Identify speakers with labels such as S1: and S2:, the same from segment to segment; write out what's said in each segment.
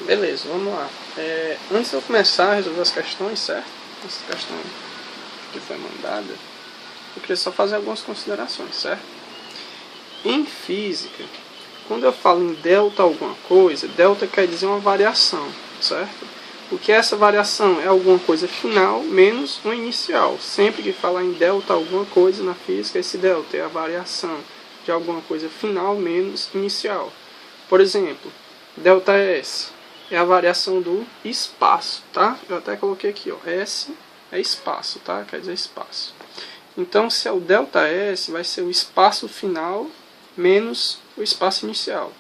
S1: Beleza, vamos lá. Antes de eu começar a resolver as questões, certo? Essa questão que foi mandada, eu queria só fazer algumas considerações, certo? Em física, quando eu falo em delta alguma coisa, delta quer dizer uma variação, certo? Porque essa variação é alguma coisa final menos uma inicial. Sempre que falar em delta alguma coisa na física, esse delta é a variação de alguma coisa final menos inicial. Por exemplo, delta S é a variação do espaço, tá? Eu até coloquei aqui, ó, S é espaço, tá? Quer dizer espaço. Então, se é o delta S, vai ser o espaço final menos o espaço inicial.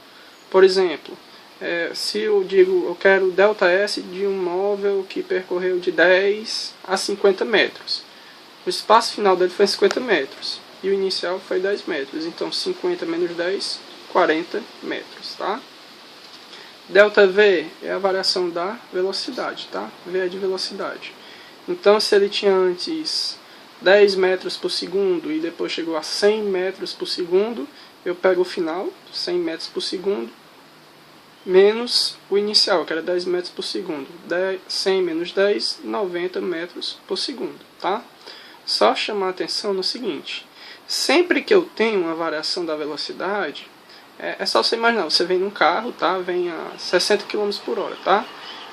S1: Por exemplo, se eu digo, eu quero delta S de um móvel que percorreu de 10 a 50 metros. O espaço final dele foi 50 metros e o inicial foi 10 metros. Então, 50 menos 10, 40 metros, tá? Delta V é a variação da velocidade, tá? V é de velocidade. Então, se ele tinha antes 10 metros por segundo e depois chegou a 100 metros por segundo, eu pego o final, 100 metros por segundo, menos o inicial, que era 10 metros por segundo. 100 menos 10, 90 metros por segundo, tá? Só chamar a atenção no seguinte: sempre que eu tenho uma variação da velocidade, é só você imaginar, você vem num carro, tá? Vem a 60 km por hora, tá?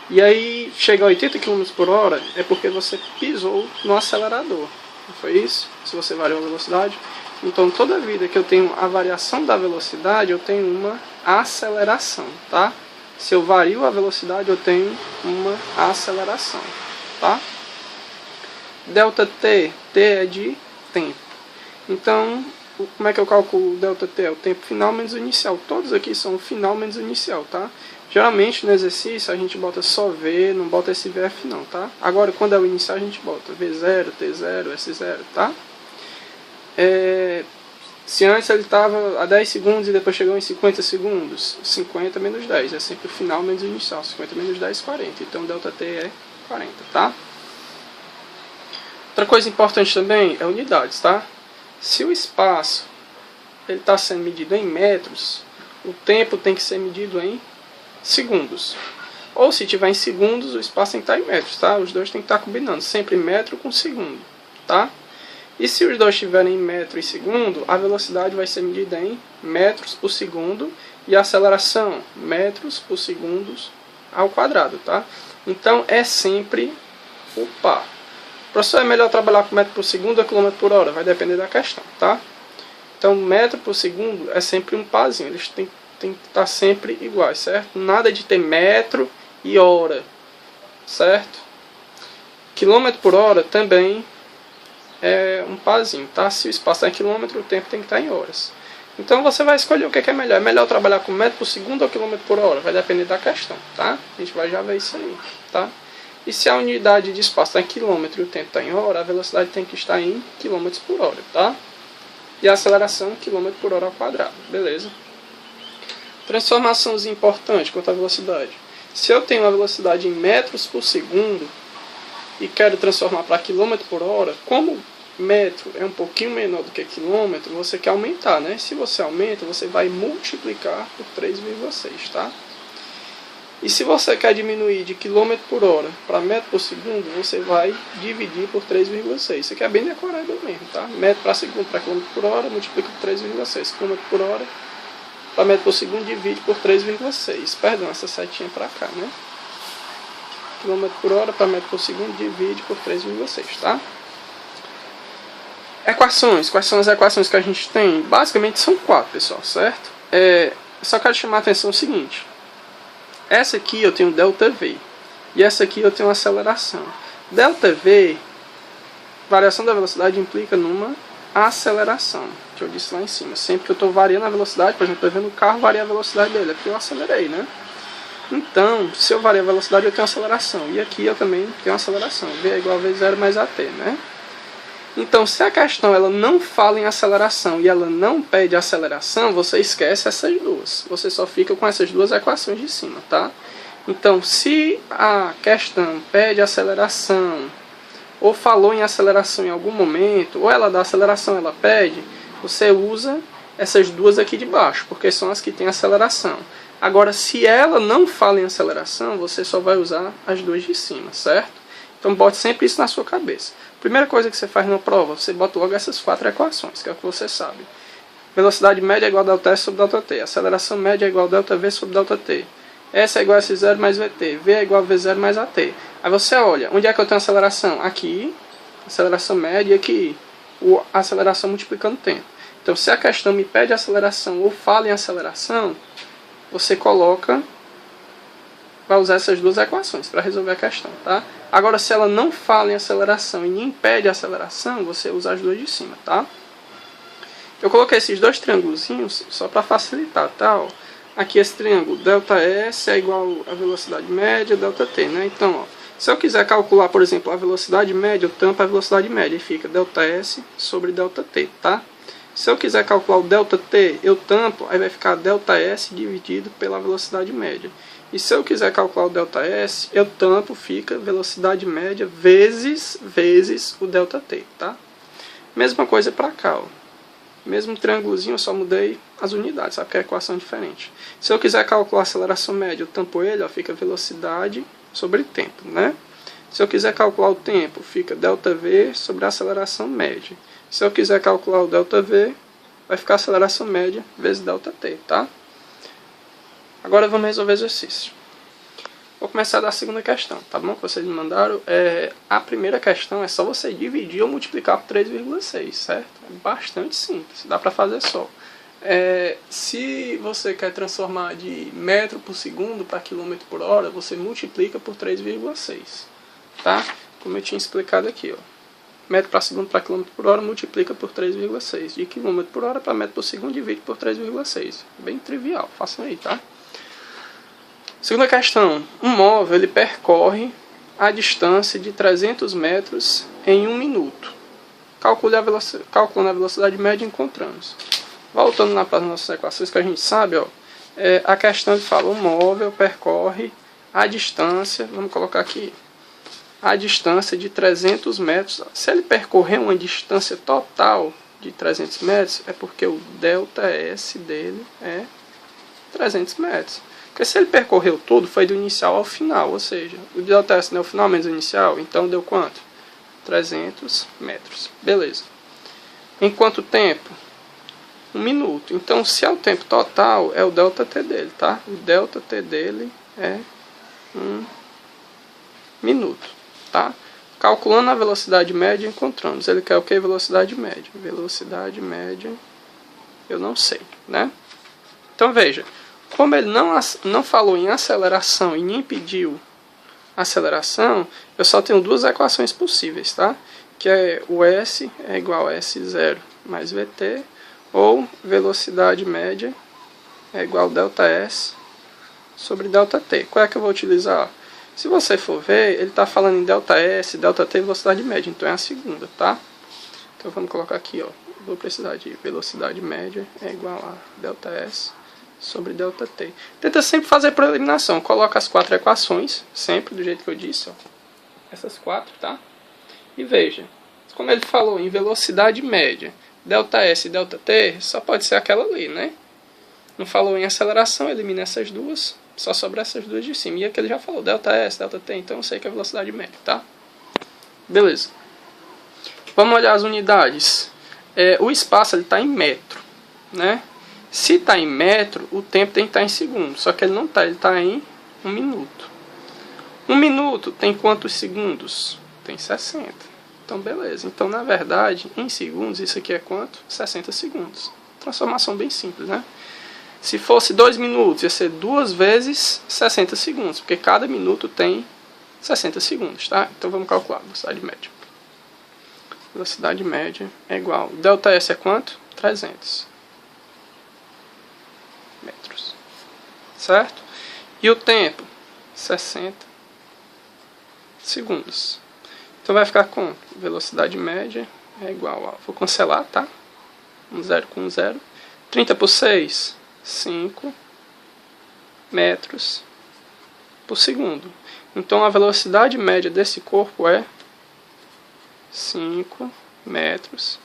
S1: E aí chega a 80 km por hora, é porque você pisou no acelerador. Não foi isso? Se você variou a velocidade. Então, toda vida que eu tenho a variação da velocidade, eu tenho uma aceleração, tá? Se eu vario a velocidade, eu tenho uma aceleração, tá? Delta T, T é de tempo. Então, como é que eu calculo o delta T? É o tempo final menos o inicial. Todos aqui são o final menos o inicial, tá? Geralmente no exercício a gente bota só V, não bota esse VF não, tá? Agora quando é o inicial a gente bota V0, T0, S0, tá? Se antes ele estava a 10 segundos e depois chegou em 50 segundos, 50 menos 10, é sempre o final menos o inicial. 50 menos 10, 40. Então delta T é 40, tá? Outra coisa importante também é unidades, tá? Se o espaço está sendo medido em metros, o tempo tem que ser medido em segundos. Ou se tiver em segundos, o espaço tem que estar em metros, tá? Os dois tem que estar combinando, sempre metro com segundo, tá? E se os dois estiverem em metro e segundo, a velocidade vai ser medida em metros por segundo e a aceleração metros por segundo ao quadrado, tá? Então é sempre o par. Professor, é melhor trabalhar com metro por segundo ou quilômetro por hora? Vai depender da questão, tá? Então metro por segundo é sempre um parzinho, eles têm que estar sempre iguais, certo? Nada de ter metro e hora, certo? Quilômetro por hora também é um parzinho, tá? Se o espaço é em quilômetro, o tempo tem que estar em horas. Então você vai escolher o que é melhor. É melhor trabalhar com metro por segundo ou quilômetro por hora? Vai depender da questão, tá? A gente vai já ver isso aí, tá? E se a unidade de espaço está em quilômetro e o tempo está em hora, a velocidade tem que estar em quilômetros por hora, tá? E a aceleração quilômetro por hora ao quadrado, beleza? Transformações importantes quanto à velocidade. Se eu tenho uma velocidade em metros por segundo e quero transformar para quilômetro por hora, como metro é um pouquinho menor do que quilômetro, você quer aumentar, né? Se você aumenta, você vai multiplicar por 3,6, tá? E se você quer diminuir de quilômetro por hora para metro por segundo, você vai dividir por 3,6. Isso aqui é bem decorado mesmo, tá? Metro para segundo para quilômetro por hora, multiplica por 3,6. Quilômetro por hora para metro por segundo, divide por 3,6. Perdão, essa setinha para cá, né? Quilômetro por hora para metro por segundo, divide por 3,6, tá? Equações. Quais são as equações que a gente tem? Basicamente são 4, pessoal, certo? Só quero chamar a atenção o seguinte. Essa aqui eu tenho delta V. E essa aqui eu tenho aceleração. Delta V, variação da velocidade, implica numa aceleração. Que eu disse lá em cima. Sempre que eu estou variando a velocidade, por exemplo, estou vendo o carro variar a velocidade dele. Aqui eu acelerei, né? Então, se eu variar a velocidade, eu tenho aceleração. E aqui eu também tenho aceleração. V é igual a V0 mais AT, né? Então, se a questão ela não fala em aceleração e ela não pede aceleração, você esquece essas duas. Você só fica com essas duas equações de cima, tá? Então, se a questão pede aceleração, ou falou em aceleração em algum momento, ou ela dá aceleração, ela pede, você usa essas duas aqui de baixo, porque são as que têm aceleração. Agora, se ela não fala em aceleração, você só vai usar as duas de cima, certo? Então bote sempre isso na sua cabeça. Primeira coisa que você faz numa prova, você bota logo essas 4 equações, que é o que você sabe. Velocidade média é igual a ΔS sobre ΔT. Aceleração média é igual a ΔV sobre ΔT. S é igual a S0 mais VT. V é igual a V0 mais AT. Aí você olha, onde é que eu tenho aceleração? Aqui, aceleração média, e aqui, a aceleração multiplicando o tempo. Então, se a questão me pede aceleração ou fala em aceleração, você vai usar essas duas equações para resolver a questão, tá? Agora, se ela não fala em aceleração e nem pede aceleração, você usa as duas de cima, tá? Eu coloquei esses dois triângulozinhos só para facilitar, tá? Ó, aqui esse triângulo, ΔS é igual a velocidade média, ΔT, né? Então, ó, se eu quiser calcular, por exemplo, a velocidade média, eu tampo a velocidade média e fica ΔS sobre ΔT, tá? Se eu quiser calcular o ΔT, eu tampo, aí vai ficar ΔS dividido pela velocidade média. E se eu quiser calcular o ΔS, eu tampo, fica velocidade média vezes o ΔT, tá? Mesma coisa para cá, ó. Mesmo triângulozinho, eu só mudei as unidades, sabe? Porque é equação diferente. Se eu quiser calcular a aceleração média, eu tampo ele, ó, fica velocidade sobre tempo, né? Se eu quiser calcular o tempo, fica ΔV sobre a aceleração média. Se eu quiser calcular o ΔV, vai ficar a aceleração média vezes ΔT, tá? Agora vamos resolver o exercício. Vou começar da segunda questão, tá bom? Que vocês me mandaram. A primeira questão é só você dividir ou multiplicar por 3,6, certo? É bastante simples, dá para fazer só. Se você quer transformar de metro por segundo para quilômetro por hora, você multiplica por 3,6, tá? Como eu tinha explicado aqui, ó. Metro para segundo para quilômetro por hora multiplica por 3,6. De quilômetro por hora para metro por segundo divide por 3,6. Bem trivial, façam aí, tá? Segunda questão. Um móvel ele percorre a distância de 300 metros em 1 minuto. Calculando a velocidade média, encontramos. Voltando lá para as nossas equações que a gente sabe, ó, a questão fala: o móvel percorre a distância, vamos colocar aqui, a distância de 300 metros. Se ele percorrer uma distância total de 300 metros, é porque o ΔS dele é 300 metros. Porque se ele percorreu tudo, foi do inicial ao final, ou seja, o ΔS não é o final menos o inicial, então deu quanto? 300 metros. Beleza. Em quanto tempo? 1 minuto. Então, se é o tempo total, é o ΔT dele, tá? O ΔT dele é 1 minuto, tá? Calculando a velocidade média, encontramos. Ele quer o que? Velocidade média. Velocidade média, eu não sei, né? Então, veja. Como ele não falou em aceleração e nem pediu aceleração, eu só tenho duas equações possíveis, tá? Que é o S é igual a S0 mais VT, ou velocidade média é igual a ΔS sobre ΔT. Qual é que eu vou utilizar? Se você for ver, ele está falando em ΔS, ΔT e velocidade média, então é a segunda, tá? Então vamos colocar aqui, ó. Vou precisar de velocidade média é igual a ΔS sobre ΔT. Tenta sempre fazer por eliminação. Coloca as 4 equações, sempre do jeito que eu disse, ó. Essas 4, tá? E veja, como ele falou em velocidade média, ΔS e ΔT, só pode ser aquela ali, né? Não falou em aceleração, elimina essas duas, só sobra essas duas de cima. E aqui ele já falou, ΔS, ΔT, então eu sei que é velocidade média, tá? Beleza. Vamos olhar as unidades. O espaço está em metro, né? Se está em metro, o tempo tem que estar em segundos. Só que ele não está, ele está em 1 minuto. 1 minuto tem quantos segundos? Tem 60. Então, beleza. Então, na verdade, em segundos, isso aqui é quanto? 60 segundos. Transformação bem simples, né? Se fosse 2 minutos, ia ser 2 vezes 60 segundos. Porque cada minuto tem 60 segundos, tá? Então, vamos calcular a velocidade média. Velocidade média é igual. ΔS é quanto? 300. Metros, certo? E o tempo? 60 segundos. Então vai ficar com velocidade média é igual a, vou cancelar, tá? 1 0 com 0. 30 por 6, 5 metros por segundo. Então a velocidade média desse corpo é 5 metros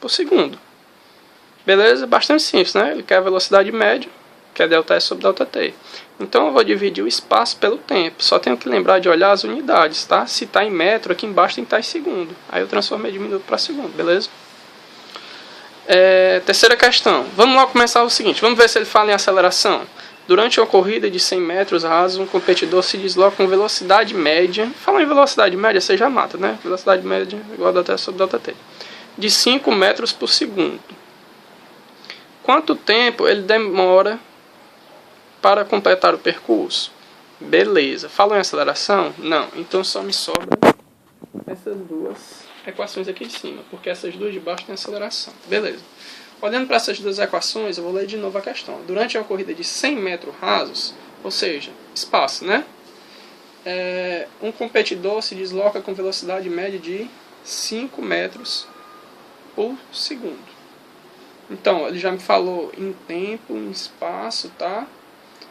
S1: por segundo. Beleza? Bastante simples, né? Ele quer a velocidade média, que é ΔS sobre ΔT. Então eu vou dividir o espaço pelo tempo. Só tenho que lembrar de olhar as unidades, tá? Se está em metro, aqui embaixo tem que estar em segundo. Aí eu transformei de minuto para segundo, beleza? Terceira questão. Vamos lá começar o seguinte. Vamos ver se ele fala em aceleração. Durante uma corrida de 100 metros rasos, um competidor se desloca com velocidade média. Falando em velocidade média, você já mata, né? Velocidade média igual a ΔT sobre ΔT. De 5 metros por segundo. Quanto tempo ele demora para completar o percurso? Beleza. Falou em aceleração? Não. Então só me sobra essas duas equações aqui de cima, porque essas duas de baixo têm aceleração. Beleza. Olhando para essas duas equações, eu vou ler de novo a questão. Durante uma corrida de 100 metros rasos, ou seja, espaço, né? Um competidor se desloca com velocidade média de 5 metros por segundo. Então, ele já me falou em tempo, em espaço, tá?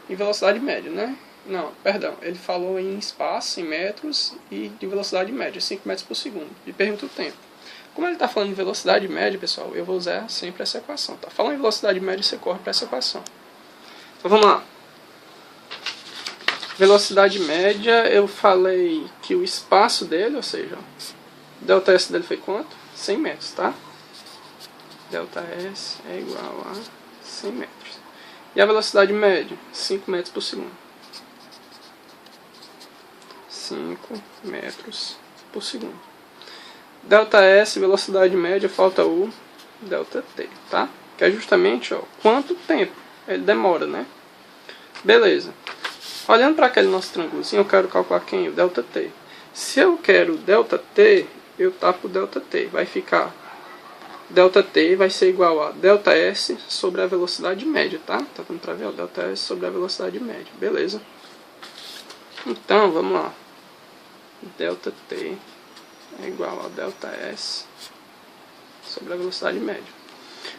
S1: Em velocidade média, né? Não, perdão. Ele falou em espaço, em metros e de velocidade média, 5 metros por segundo. E pergunta o tempo. Como ele está falando em velocidade média, pessoal, eu vou usar sempre essa equação, tá? Falando em velocidade média, você corre para essa equação. Então, vamos lá. Velocidade média, eu falei que o espaço dele, ou seja, ΔS dele foi quanto? 100 metros, tá? ΔS é igual a 100 metros. E a velocidade média? 5 metros por segundo. 5 metros por segundo. ΔS, velocidade média, falta o ΔT, tá? Que é justamente, ó, quanto tempo ele demora, né? Beleza. Olhando para aquele nosso triângulozinho, eu quero calcular quem? O ΔT. Se eu quero ΔT, eu tapo o ΔT. Vai ficar ΔT vai ser igual a ΔS sobre a velocidade média, tá? Tá dando para ver? Ó, ΔS sobre a velocidade média. Beleza. Então, vamos lá. ΔT é igual a ΔS sobre a velocidade média.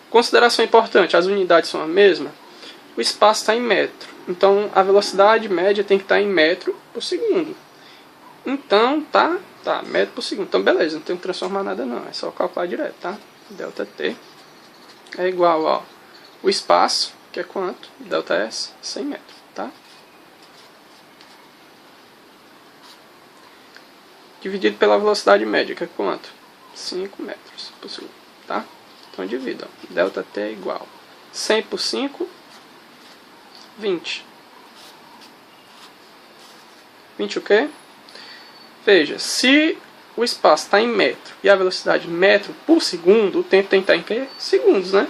S1: Consideração importante, as unidades são a mesma. O espaço está em metro. Então, a velocidade média tem que estar em metro por segundo. Então, tá, metro por segundo. Então, beleza, não tem que transformar nada não. É só calcular direto, tá? ΔT é igual a o espaço, que é quanto? ΔS, 100 metros, tá? Dividido pela velocidade média, que é quanto? 5 metros por segundo, tá? Então divida, ó. ΔT é igual 100 por 5, 20. 20 o quê? Veja, se o espaço está em metro e a velocidade metro por segundo, o tempo tem que estar em quê? Segundos, né?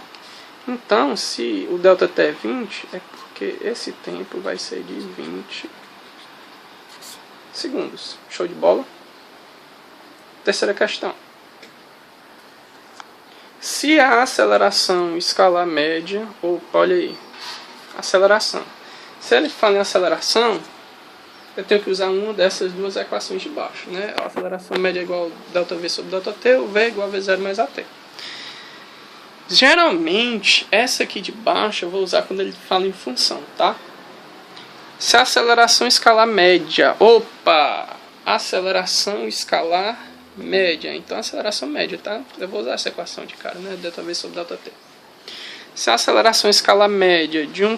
S1: Então, se o ΔT é 20, é porque esse tempo vai ser de 20 segundos. Show de bola? Terceira questão. Se a aceleração escalar média, olha aí, aceleração. Se ele fala em aceleração, eu tenho que usar uma dessas duas equações de baixo, né? A aceleração média é igual a ΔV sobre ΔT, o V é igual a V0 mais AT. Geralmente, essa aqui de baixo eu vou usar quando ele fala em função, tá? Se a aceleração escalar média, aceleração escalar média, então aceleração média, tá? Eu vou usar essa equação de cara, né? ΔV sobre ΔT. Se a aceleração escalar média de um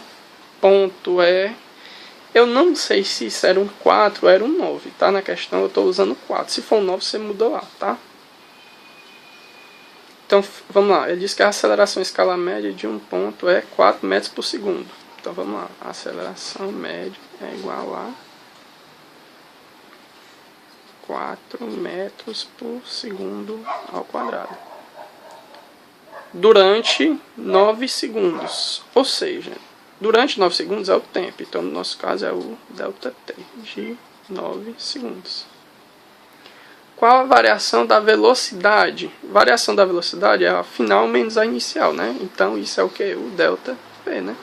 S1: ponto eu não sei se isso era um 4 ou era um 9, tá? Na questão eu estou usando 4. Se for um 9, você muda lá, tá? Então, vamos lá. Ele diz que a aceleração escalar média de um ponto é 4 metros por segundo. Então, vamos lá. A aceleração média é igual a 4 metros por segundo ao quadrado. Durante 9 segundos. Ou seja, durante 9 segundos é o tempo. Então, no nosso caso, é o ΔT de 9 segundos. Qual a variação da velocidade? Variação da velocidade é a final menos a inicial, né? Então, isso é o que? O ΔP, né?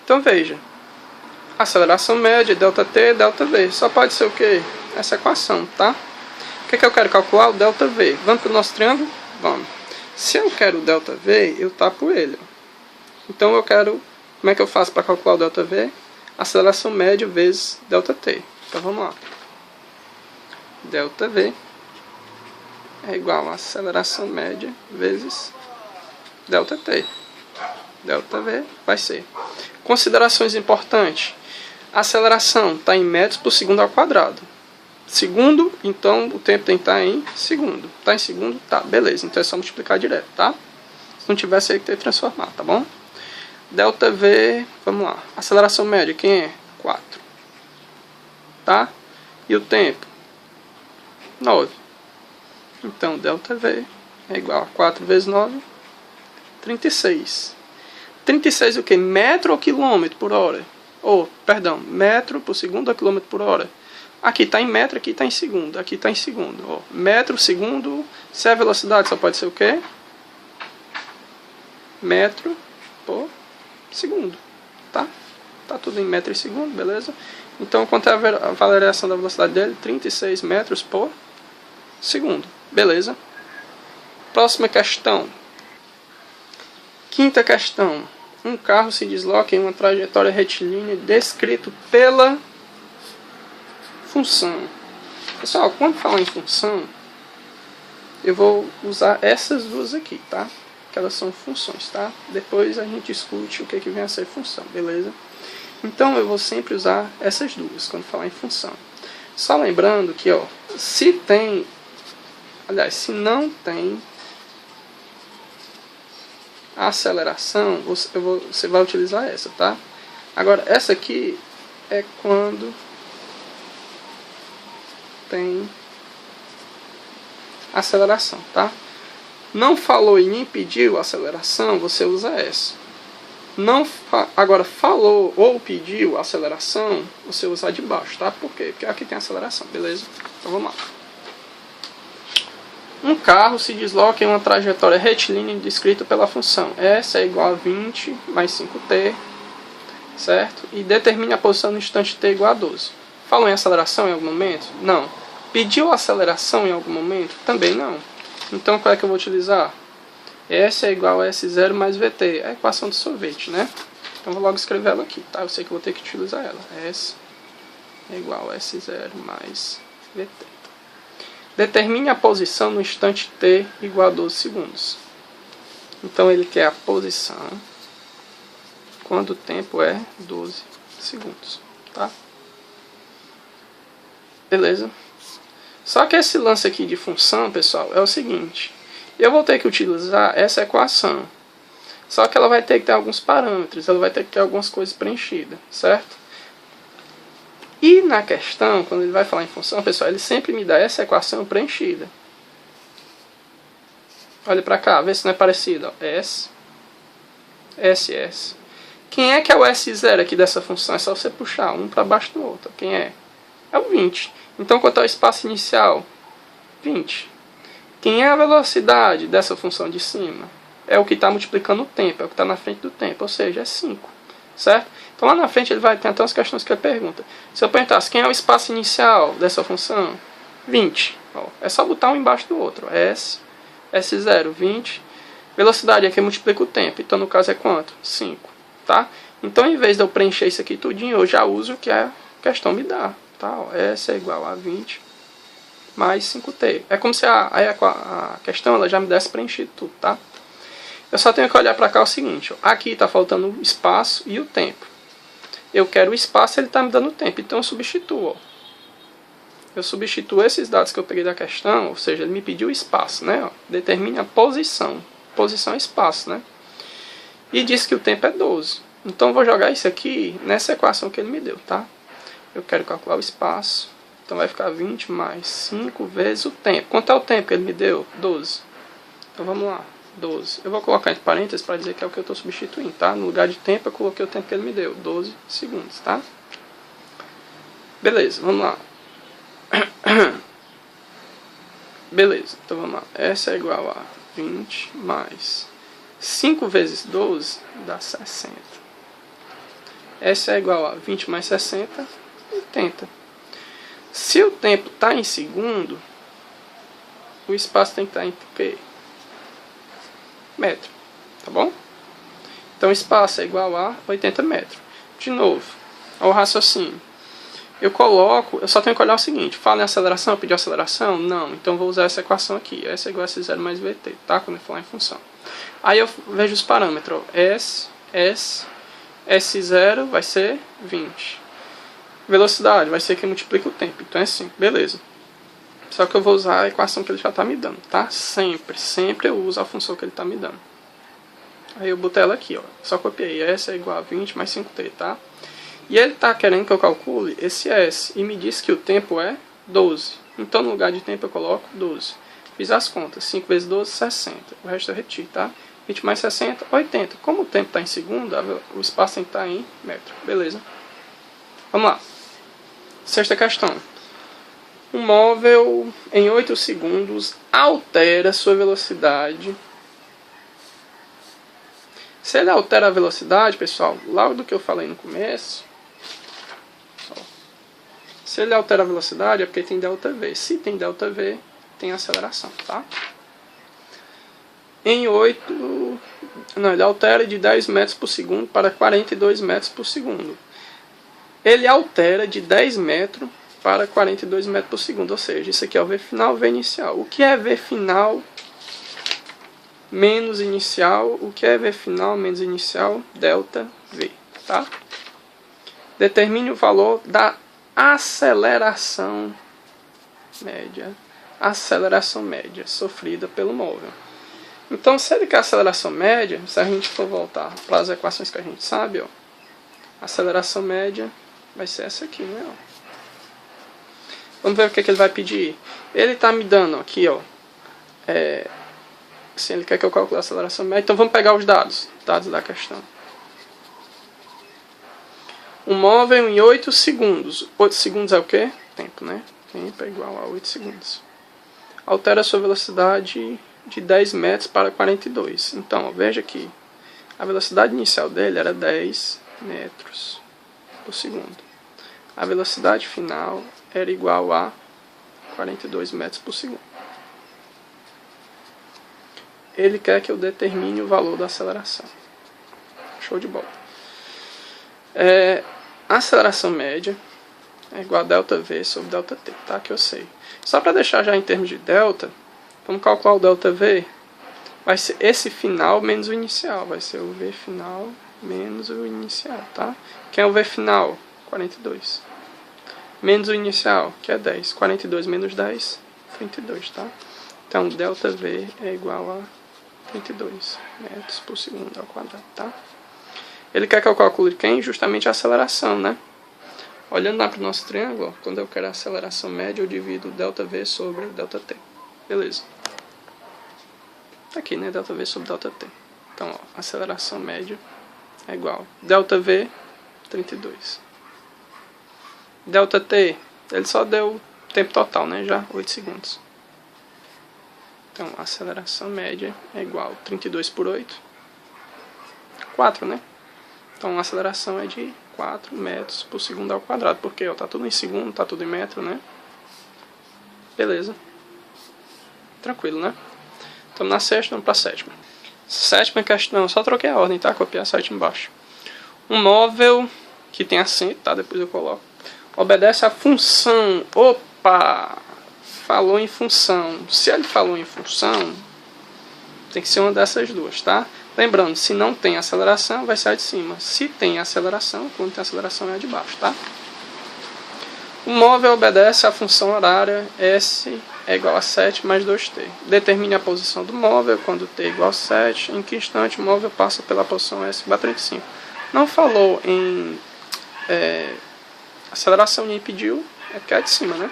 S1: Então, veja. Aceleração média, ΔT, ΔV. Só pode ser o que? Essa equação, tá? O que eu quero calcular? O ΔV. Vamos para o nosso triângulo? Vamos. Se eu quero o ΔV, eu tapo ele. Então, eu quero... Como é que eu faço para calcular o ΔV? Aceleração média vezes ΔT. Então, vamos lá. ΔV é igual a aceleração média vezes ΔT. ΔV vai ser. Considerações importantes. A aceleração está em metros por segundo ao quadrado. Segundo, então o tempo tem que estar em segundo. Está em segundo? Tá, beleza. Então é só multiplicar direto, tá? Se não tivesse aí que ter que transformar, tá bom? ΔV, vamos lá. Aceleração média, quem é? 4. Tá? E o tempo? 9. Então ΔV é igual a 4 vezes 9, 36. 36 o que? Metro ou quilômetro por hora? Perdão, metro por segundo ou quilômetro por hora? Aqui está em metro, aqui está em segundo. Aqui está em segundo. Metro, segundo. Se é velocidade, só pode ser o quê? Metro por segundo. Tá? Tá tudo em metro e segundo, beleza? Então, quanto é a variação da velocidade dele? 36 metros por segundo. Beleza? Próxima questão. Quinta questão. Um carro se desloca em uma trajetória retilínea descrito pela função. Pessoal, quando falar em função, eu vou usar essas duas aqui, tá? Que elas são funções, tá? Depois a gente discute o que vem a ser função, beleza? Então eu vou sempre usar essas duas quando falar em função. Só lembrando que, se tem, aliás, se não tem a aceleração, você vai utilizar essa, tá? Agora, essa aqui é quando tem aceleração, tá? Não falou e nem pediu aceleração, você usa essa. Agora, falou ou pediu aceleração, você usa a de baixo, tá? Por quê? Porque aqui tem aceleração, beleza? Então vamos lá. Um carro se desloca em uma trajetória retilínea descrita pela função S é igual a 20 mais 5t, certo? E determine a posição no instante t igual a 12. Falou em aceleração em algum momento? Não. Pediu aceleração em algum momento? Também não. Então qual é que eu vou utilizar? S é igual a S0 mais VT. É a equação do sorvete, né? Então vou logo escrever ela aqui, tá? Eu sei que eu vou ter que utilizar ela. S é igual a S0 mais VT. Determine a posição no instante t igual a 12 segundos. Então ele quer a posição quando o tempo é 12 segundos, tá? Beleza? Só que esse lance aqui de função, pessoal, é o seguinte. Eu vou ter que utilizar essa equação. Só que ela vai ter que ter alguns parâmetros, ela vai ter que ter algumas coisas preenchidas, certo? E na questão, quando ele vai falar em função, pessoal, ele sempre me dá essa equação preenchida. Olha pra cá, vê se não é parecido. S, S, S. Quem é que é o S0 aqui dessa função? É só você puxar um para baixo do outro. Quem é? É o 20. Então, quanto é o espaço inicial? 20. Quem é a velocidade dessa função de cima? É o que está multiplicando o tempo, é o que está na frente do tempo, ou seja, é 5. Certo? Então lá na frente ele vai ter até umas questões que ele pergunta. Se eu perguntasse quem é o espaço inicial dessa função? 20. É só botar um embaixo do outro. S, S0, 20. Velocidade aqui multiplica o tempo. Então no caso é quanto? 5. Tá? Então em vez de eu preencher isso aqui tudinho, eu já uso o que a questão me dá. Tá? S é igual a 20 mais 5t. É como se a questão ela já me desse preenchido tudo. Tá? Eu só tenho que olhar para cá o seguinte. Aqui está faltando o espaço e o tempo. Eu quero o espaço, ele está me dando o tempo. Então eu substituo. Eu substituo esses dados que eu peguei da questão, ou seja, ele me pediu o espaço, né? Determine a posição. Posição é espaço, né? E disse que o tempo é 12. Então eu vou jogar isso aqui nessa equação que ele me deu, tá? Eu quero calcular o espaço. Então vai ficar 20 mais 5 vezes o tempo. Quanto é o tempo que ele me deu? 12. Então vamos lá. 12. Eu vou colocar entre parênteses para dizer que é o que eu estou substituindo, tá? No lugar de tempo eu coloquei o tempo que ele me deu, 12 segundos, tá? Beleza, vamos lá. Beleza, então vamos lá. S é igual a 20 mais 5 vezes 12 dá 60. S é igual a 20 mais 60, 80. Se o tempo está em segundo, o espaço tem que estar em quê? Metro, tá bom? Então o espaço é igual a 80 metros. De novo, ao raciocínio. Eu só tenho que olhar o seguinte, fala em aceleração, eu pedi aceleração? Não, então vou usar essa equação aqui, S é igual a S0 mais VT, tá? Quando eu falar em função. Aí eu vejo os parâmetros, S, S. S0 vai ser 20. Velocidade vai ser que multiplica o tempo. Então é 5, beleza. Só que eu vou usar a equação que ele já está me dando, tá? Sempre eu uso a função que ele está me dando. Aí eu botei ela aqui, ó. Só copiei. S é igual a 20 mais 5t, tá? E ele está querendo que eu calcule esse S. E me disse que o tempo é 12. Então no lugar de tempo eu coloco 12. Fiz as contas. 5 vezes 12, 60. O resto eu retiro, tá? 20 mais 60, 80. Como o tempo está em segundo, o espaço tem que estar em metro. Beleza. Vamos lá. Sexta questão. Um móvel em 8 segundos altera sua velocidade. Se ele altera a velocidade, pessoal, logo do que eu falei no começo, se ele altera a velocidade é porque tem ΔV. Se tem ΔV, tem aceleração, tá? Em 8... Não, ele altera de 10 metros por segundo para 42 metros por segundo. Ele altera de 10 metros para 42 metros por segundo. Ou seja, isso aqui é o V final, V inicial. O que é V final menos inicial? O que é V final menos inicial? ΔV, tá? Determine o valor da aceleração média. Aceleração média sofrida pelo móvel. Então, se ele quer aceleração média, se a gente for voltar para as equações que a gente sabe, ó, a aceleração média vai ser essa aqui, né? Ó. Vamos ver o que ele vai pedir. Ele está me dando aqui, ó, assim, ele quer que eu calcule a aceleração média. Então vamos pegar os dados da questão. Um móvel em 8 segundos. 8 segundos é o quê? Tempo, né? Tempo é igual a 8 segundos. Altera a sua velocidade de 10 metros para 42. Então, ó, veja aqui. A velocidade inicial dele era 10 metros por segundo. A velocidade final era igual a 42 metros por segundo. Ele quer que eu determine o valor da aceleração. Show de bola. A aceleração média é igual a ΔV sobre ΔT, tá? Que eu sei. Só para deixar já em termos de delta, vamos calcular o ΔV. Vai ser esse final menos o inicial. Vai ser o V final menos o inicial, tá? Que é o V final? 42. Menos o inicial, que é 10. 42 menos 10, 32, tá? Então, ΔV é igual a 32 metros por segundo ao quadrado, tá? Ele quer que eu calcule quem? Justamente a aceleração, né? Olhando lá para o nosso triângulo, quando eu quero a aceleração média, eu divido ΔV sobre ΔT. Beleza. Tá aqui, né? ΔV sobre ΔT. Então, ó, aceleração média é igual a ΔV, 32. ΔT, ele só deu o tempo total, né? Já 8 segundos. Então, a aceleração média é igual a 32 por 8. 4, né? Então, a aceleração é de 4 metros por segundo ao quadrado. Porque ó, tá tudo em segundo, tá tudo em metro, né? Beleza. Tranquilo, né? Estamos na sexta, vamos para a sétima. Sétima questão, só troquei a ordem, tá? Copiar a site embaixo. Um móvel que tem assento, tá? Depois eu coloco. Obedece à função. Opa! Falou em função. Se ele falou em função, tem que ser uma dessas duas, tá? Lembrando, se não tem aceleração, vai ser a de cima. Se tem aceleração, quando tem aceleração é a de baixo, tá? O móvel obedece à função horária S é igual a 7 mais 2t. Determine a posição do móvel quando t é igual a 7. Em que instante o móvel passa pela posição S igual a 35. Não falou em aceleração nem pediu, é porque é a de cima, né?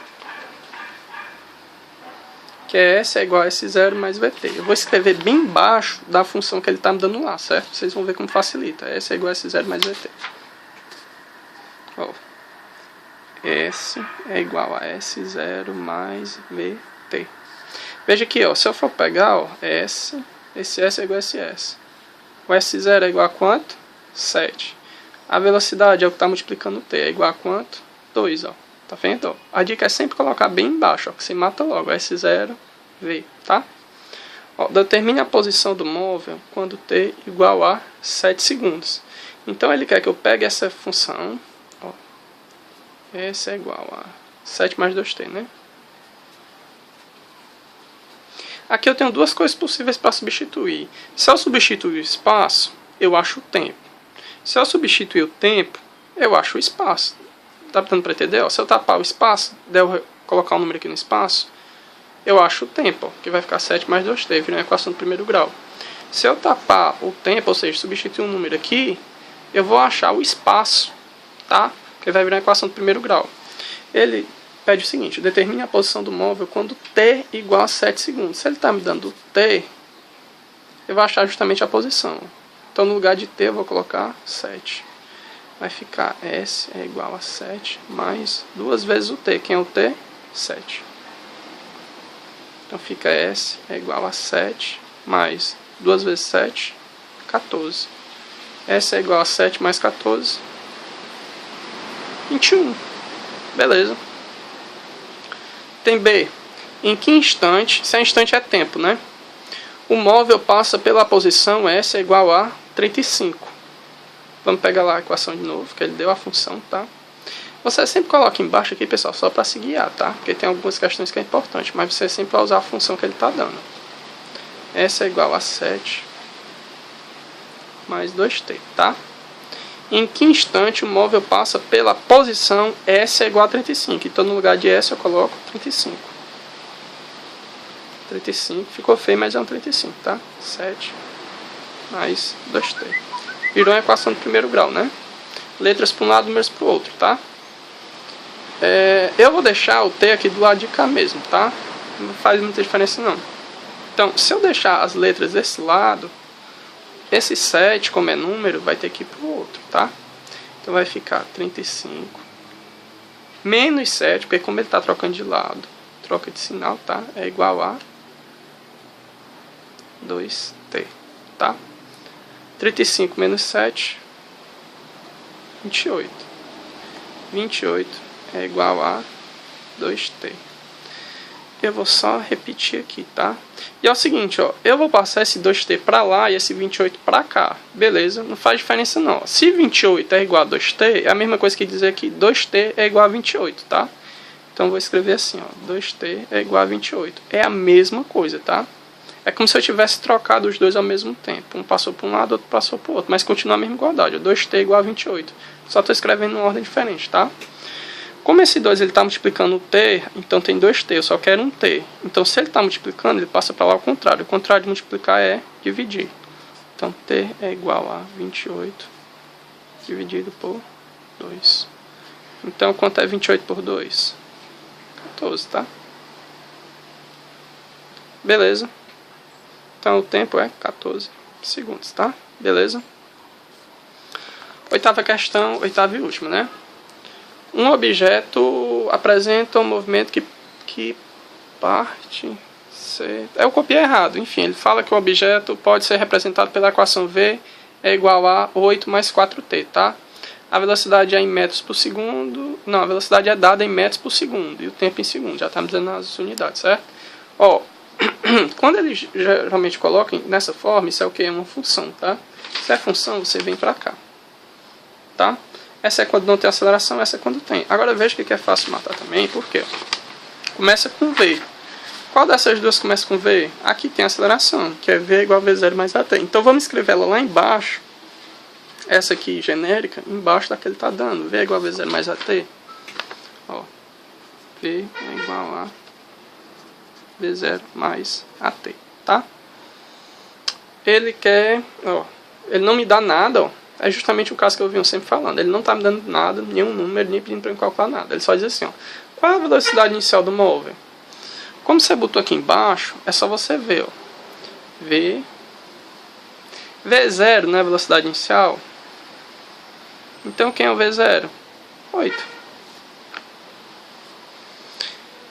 S1: Que é S é igual a S0 mais VT. Eu vou escrever bem embaixo da função que ele está me dando lá, certo? Vocês vão ver como facilita. S é igual a S0 mais VT. Ó. S é igual a S0 mais VT. Veja aqui, ó, se eu for pegar, ó, esse S é igual a SS. O S0 é igual a quanto? 7. A velocidade é o que está multiplicando o T. É igual a quanto? 2, ó. Tá vendo? Ó? A dica é sempre colocar bem embaixo, ó, que você mata logo. S0, V, tá? Ó, determine a posição do móvel quando T igual a 7 segundos. Então ele quer que eu pegue essa função, ó. S é igual a 7 mais 2t, né? Aqui eu tenho duas coisas possíveis para substituir. Se eu substituir o espaço, eu acho o tempo. Se eu substituir o tempo, eu acho o espaço. Tá dando para entender? Ó, se eu tapar o espaço, eu colocar o número aqui no espaço, eu acho o tempo, ó, que vai ficar 7 mais 2t, vira uma equação do primeiro grau. Se eu tapar o tempo, ou seja, substituir um número aqui, eu vou achar o espaço, tá? Que vai virar uma equação do primeiro grau. Ele pede o seguinte: determine a posição do móvel quando t igual a 7 segundos. Se ele está me dando t, eu vou achar justamente a posição. Então, no lugar de t, eu vou colocar 7. Vai ficar S é igual a 7 mais 2 vezes o t. Quem é o t? 7. Então, fica S é igual a 7 mais 2 vezes 7, 14. S é igual a 7 mais 14, 21. Beleza. Tem B. Em que instante, se é instante é tempo, né? O móvel passa pela posição S é igual a 35. Vamos pegar lá a equação de novo, que ele deu a função, tá? Você sempre coloca embaixo aqui, pessoal, só para se guiar, tá? Porque tem algumas questões que é importante, mas você sempre vai usar a função que ele está dando. S é igual a 7 mais 2t, tá? Em que instante o móvel passa pela posição S é igual a 35? Então, no lugar de S eu coloco 35. 35, ficou feio, mas é um 35, tá? 7 mais 2t. Virou uma equação do primeiro grau, né? Letras para um lado, números para o outro, tá? Eu vou deixar o t aqui do lado de cá mesmo, tá? Não faz muita diferença, não. Então, se eu deixar as letras desse lado, esse 7, como é número, vai ter que ir para o outro, tá? Então, vai ficar 35 menos 7, porque como ele está trocando de lado, troca de sinal, tá? É igual a 2t, tá? 35 menos 7, 28. 28 é igual a 2t. Eu vou só repetir aqui, tá? E é o seguinte, ó, eu vou passar esse 2t para lá e esse 28 para cá. Beleza? Não faz diferença não. Se 28 é igual a 2t, é a mesma coisa que dizer que 2t é igual a 28, tá? Então eu vou escrever assim, ó, 2t é igual a 28. É a mesma coisa, tá? É como se eu tivesse trocado os dois ao mesmo tempo. Um passou para um lado, outro passou para o outro. Mas continua a mesma igualdade. Ó, 2t é igual a 28. Só estou escrevendo em uma ordem diferente, tá? Como esse 2 está multiplicando o t, então tem 2t. Eu só quero um t. Então, se ele está multiplicando, ele passa para lá ao contrário. O contrário de multiplicar é dividir. Então, t é igual a 28 dividido por 2. Então, quanto é 28 por 2? 14, tá? Beleza. Então, o tempo é 14 segundos, tá? Beleza? Oitava questão, oitava e última, né? Um objeto apresenta um movimento que parte... Eu copiei errado. Enfim, ele fala que o objeto pode ser representado pela equação V é igual a 8 mais 4t, tá? A velocidade é em metros por segundo... Não, a velocidade é dada em metros por segundo. E o tempo em segundo. Já estamos dizendo as unidades, certo? Ó... Quando eles geralmente colocam nessa forma, isso é o que? É uma função, tá? Se é função, você vem pra cá, tá? Essa é quando não tem aceleração, essa é quando tem. Agora veja o que é fácil matar também, por quê? Começa com V. Qual dessas duas começa com V? Aqui tem aceleração, que é V igual a V0 mais AT. Então vamos escrever ela lá embaixo, essa aqui genérica, embaixo da que ele está dando. V igual a V0 mais AT. Ó, V é igual a V0 mais AT, tá? Ele quer, ó, ele não me dá nada, ó. É justamente o caso que eu venho sempre falando. Ele não está me dando nada, nenhum número, nem pedindo para eu calcular nada. Ele só diz assim, ó, qual é a velocidade inicial do móvel? Como você botou aqui embaixo, é só você ver, ó. V0 não é a velocidade inicial? Então quem é o V0? 8.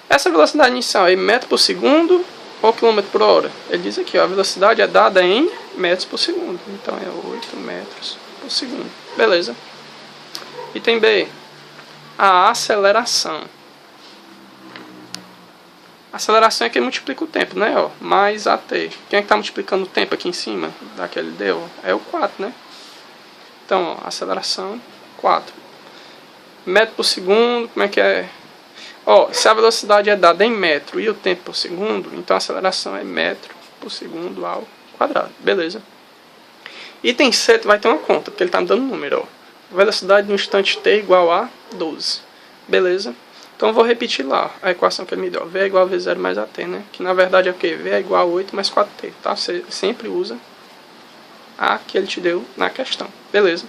S1: Essa velocidade inicial é em metro por segundo ou quilômetro por hora? Ele diz aqui, ó, a velocidade é dada em metros por segundo. Então é 8 metros por segundo. Beleza. Item B. A aceleração. A aceleração é que multiplica o tempo, né? Ó, mais AT. Quem é que está multiplicando o tempo aqui em cima? Daquele deu? É o 4, né? Então, ó, aceleração 4. Metro por segundo, como é que é? Ó, se a velocidade é dada em metro e o tempo por segundo, então a aceleração é metro por segundo ao quadrado. Beleza. Item C vai ter uma conta, porque ele está me dando um número. Ó. Velocidade no instante t igual a 12. Beleza? Então eu vou repetir lá a equação que ele me deu. V é igual a V0 mais AT, né? Que na verdade é o que? V é igual a 8 mais 4T. Tá? Você sempre usa a que ele te deu na questão. Beleza?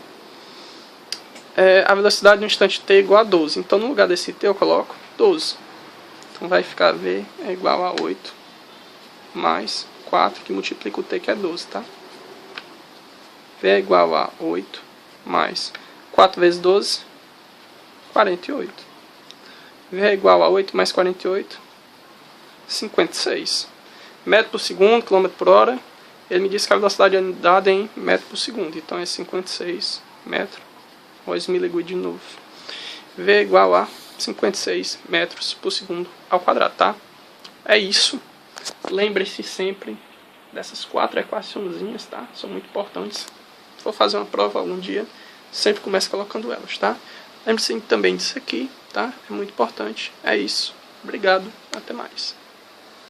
S1: A velocidade no instante t é igual a 12. Então no lugar desse t eu coloco 12. Então vai ficar V é igual a 8 mais 4, que multiplica o t, que é 12, tá? V é igual a 8 mais 4 vezes 12, 48. V é igual a 8 mais 48, 56. Metro por segundo, quilômetro por hora. Ele me disse que a velocidade é dada em metro por segundo. Então é 56 metros. Vou esmilinguir de novo. V é igual a 56 metros por segundo ao quadrado, tá? É isso. Lembre-se sempre dessas 4 equaçõezinhas, tá? São muito importantes. Se for fazer uma prova algum dia, sempre comece colocando elas, tá? Lembre-se também disso aqui, tá? É muito importante. É isso. Obrigado. Até mais.